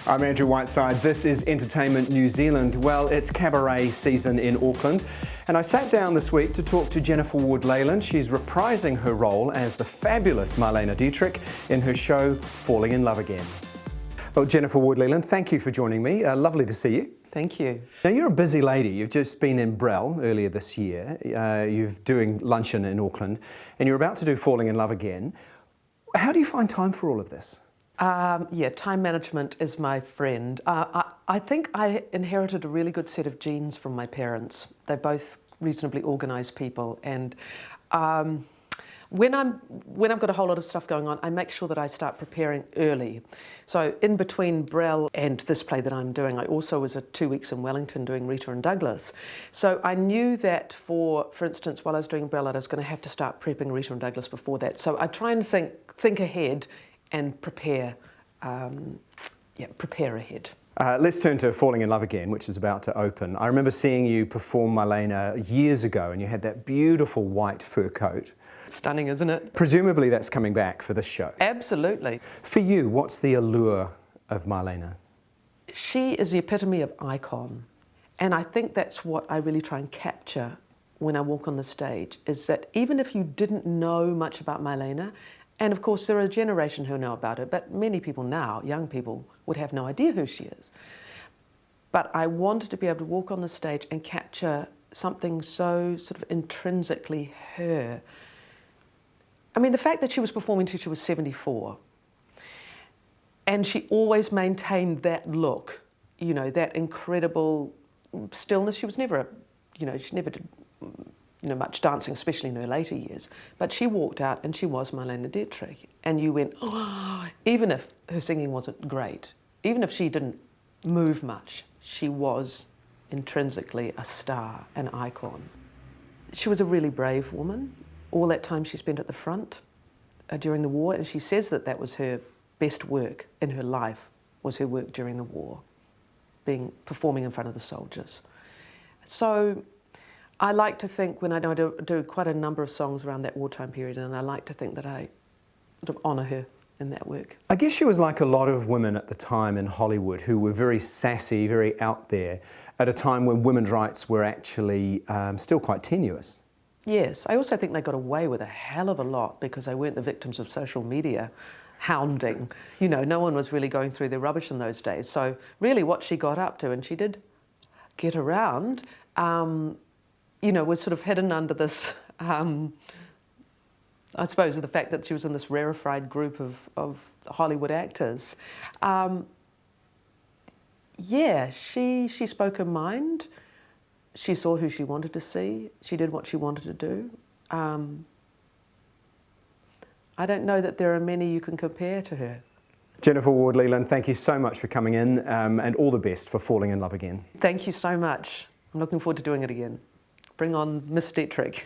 I'm Andrew Whiteside. This is Entertainment New Zealand. Well, it's Cabaret season in Auckland, and I sat down this week to talk to Jennifer Ward-Lealand. She's reprising her role as the fabulous Marlene Dietrich in her show Falling in Love Again. Well, Jennifer Ward-Lealand, thank you for joining me. Lovely to see you. Thank you. Now, you're a busy lady. You've just been in Brell earlier this year. You're doing luncheon in Auckland, and you're about to do Falling in Love Again. How do you find time for all of this? Yeah, time management is my friend. I think I inherited a really good set of genes from my parents. They're both reasonably organised people, and when I've got a whole lot of stuff going on, I make sure that I start preparing early. So in between Brell and this play that I'm doing, I also was 2 weeks in Wellington doing Rita and Douglas. So I knew that for instance, while I was doing Brell, I was going to have to start prepping Rita and Douglas before that. So I try and think ahead and prepare ahead. Let's turn to Falling in Love Again, which is about to open. I remember seeing you perform Marlene years ago, and you had that beautiful white fur coat. Stunning, isn't it? Presumably that's coming back for this show. Absolutely. For you, what's the allure of Marlene? She is the epitome of icon, and I think that's what I really try and capture when I walk on the stage, is that even if you didn't know much about Marlene, and of course there are a generation who know about her, but many people now, young people, would have no idea who she is. But I wanted to be able to walk on the stage and capture something so sort of intrinsically her. I mean, the fact that she was performing till she was 74, and she always maintained that look, you know, that incredible stillness. She was never, she never did much dancing, especially in her later years. But she walked out and she was Marlene Dietrich. And you went, oh, even if her singing wasn't great, even if she didn't move much, she was intrinsically a star, an icon. She was a really brave woman. All that time she spent at the front during the war, and she says that that was her best work in her life, was her work during the war, performing in front of the soldiers. So I like to think, when I do quite a number of songs around that wartime period, and I like to think that I sort of honour her in that work. I guess she was like a lot of women at the time in Hollywood who were very sassy, very out there, at a time when women's rights were actually still quite tenuous. Yes, I also think they got away with a hell of a lot because they weren't the victims of social media hounding. You know, no one was really going through their rubbish in those days. So really what she got up to, and she did get around, was sort of hidden under this, I suppose, the fact that she was in this rarefied group of Hollywood actors. Yeah, she spoke her mind. She saw who she wanted to see. She did what she wanted to do. I don't know that there are many you can compare to her. Jennifer Ward-Lealand, thank you so much for coming in, and all the best for Falling in Love Again. Thank you so much. I'm looking forward to doing it again. Bring on Miss Dietrich.